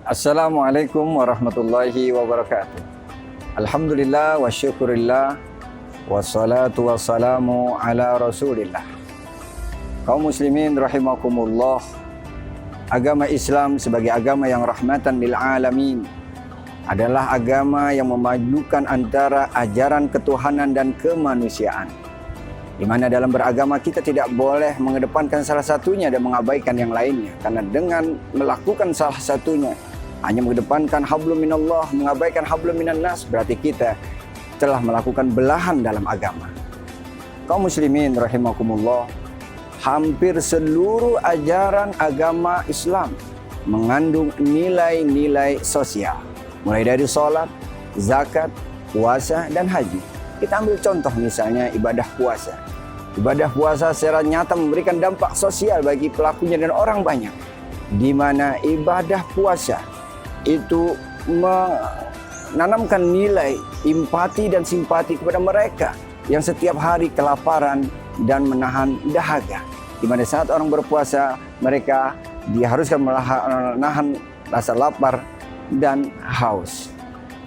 Assalamualaikum warahmatullahi wabarakatuh. Alhamdulillah wa syukurillah wassalatu wassalamu ala rasulillah. Kaum muslimin rahimakumullah, agama Islam sebagai agama yang rahmatan lil alamin adalah agama yang memadukan antara ajaran ketuhanan dan kemanusiaan, di mana dalam beragama kita tidak boleh mengedepankan salah satunya dan mengabaikan yang lainnya. Karena dengan melakukan salah satunya, hanya mengedepankan hablum minallah, mengabaikan hablum minan nas, berarti kita telah melakukan belahan dalam agama. Kaum muslimin rahimakumullah, hampir seluruh ajaran agama Islam mengandung nilai-nilai sosial, mulai dari sholat, zakat, puasa, dan haji. Kita ambil contoh misalnya ibadah puasa. Ibadah puasa secara nyata memberikan dampak sosial bagi pelakunya dan orang banyak, di mana ibadah puasa itu menanamkan nilai empati dan simpati kepada mereka yang setiap hari kelaparan dan menahan dahaga. Di mana saat orang berpuasa, mereka diharuskan menahan rasa lapar dan haus.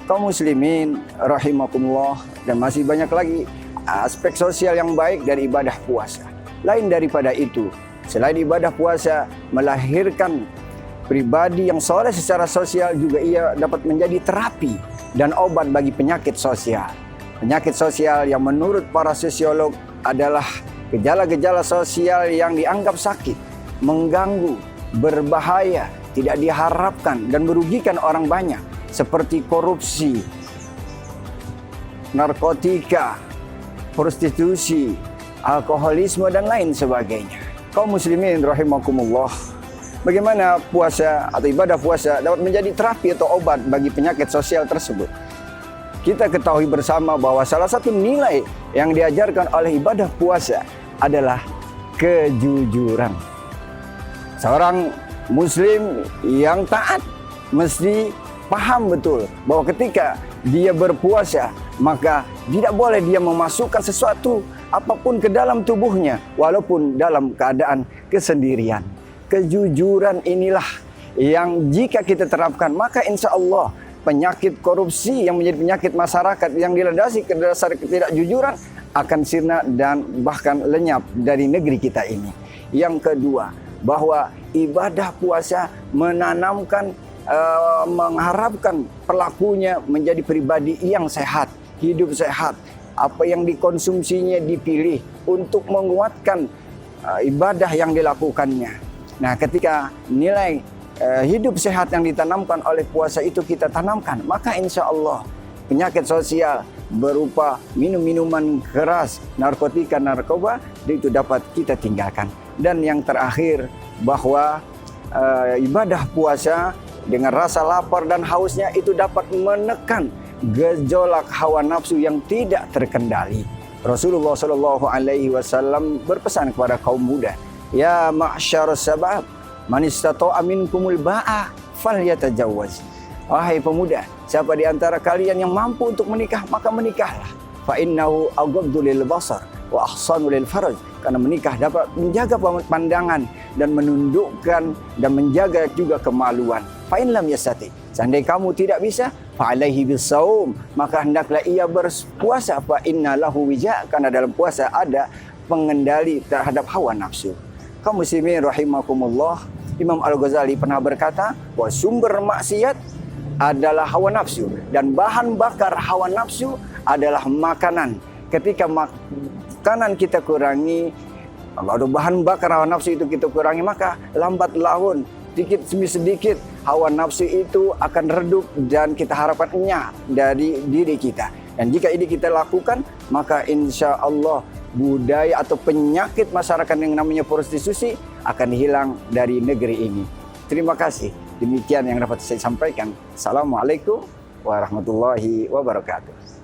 Kaum muslimin rahimakumullah, dan masih banyak lagi aspek sosial yang baik dari ibadah puasa. Lain daripada itu, selain ibadah puasa melahirkan pribadi yang soleh secara sosial, juga ia dapat menjadi terapi dan obat bagi penyakit sosial. Penyakit sosial yang menurut para sosiolog adalah gejala-gejala sosial yang dianggap sakit, mengganggu, berbahaya, tidak diharapkan dan merugikan orang banyak, seperti korupsi, narkotika, prostitusi, alkoholisme, dan lain sebagainya. Kaum muslimin rahimakumullah, bagaimana puasa atau ibadah puasa dapat menjadi terapi atau obat bagi penyakit sosial tersebut? Kita ketahui bersama bahwa salah satu nilai yang diajarkan oleh ibadah puasa adalah kejujuran. Seorang muslim yang taat mesti paham betul bahwa ketika dia berpuasa, maka tidak boleh dia memasukkan sesuatu apapun ke dalam tubuhnya walaupun dalam keadaan kesendirian. Kejujuran inilah yang jika kita terapkan, maka insya Allah penyakit korupsi yang menjadi penyakit masyarakat yang dilandasi ke dasar ketidakjujuran akan sirna dan bahkan lenyap dari negeri kita ini. Yang kedua, bahwa ibadah puasa menanamkan, mengharapkan pelakunya menjadi pribadi yang sehat, hidup sehat. Apa yang dikonsumsinya dipilih untuk menguatkan ibadah yang dilakukannya. Nah, ketika nilai hidup sehat yang ditanamkan oleh puasa itu kita tanamkan, maka insya Allah penyakit sosial berupa minum-minuman keras, narkotika, narkoba, itu dapat kita tinggalkan. Dan yang terakhir, bahwa ibadah puasa dengan rasa lapar dan hausnya itu dapat menekan gejolak hawa nafsu yang tidak terkendali. Rasulullah SAW berpesan kepada kaum muda, ya ma'syarus sabab, man istata'a minkumul ba'a falyatajawwaz. Wahai pemuda, siapa di antara kalian yang mampu untuk menikah, maka menikahlah. Fa innahu aghaddu lil basar wa ahsanu lil farj. Karena menikah dapat menjaga pandangan dan menundukkan dan menjaga juga kemaluan. Fa in lam yastati, seandainya kamu tidak bisa, fa alaihi bisawm, maka hendaklah ia berpuasa. Fa inna lahu wija, karena dalam puasa ada pengendali terhadap hawa nafsu. Kaum muslimin rahimakumullah, Imam Al-Ghazali pernah berkata bahwa sumber maksiat adalah hawa nafsu dan bahan bakar hawa nafsu adalah makanan. Ketika makanan kita kurangi, kalau bahan bakar hawa nafsu itu kita kurangi, maka lambat laun, sedikit demi sedikit hawa nafsu itu akan redup dan kita harapkan enyah dari diri kita. Dan jika ini kita lakukan, maka insya Allah budaya atau penyakit masyarakat yang namanya prostitusi akan hilang dari negeri ini. Terima kasih. Demikian yang dapat saya sampaikan. Assalamualaikum warahmatullahi wabarakatuh.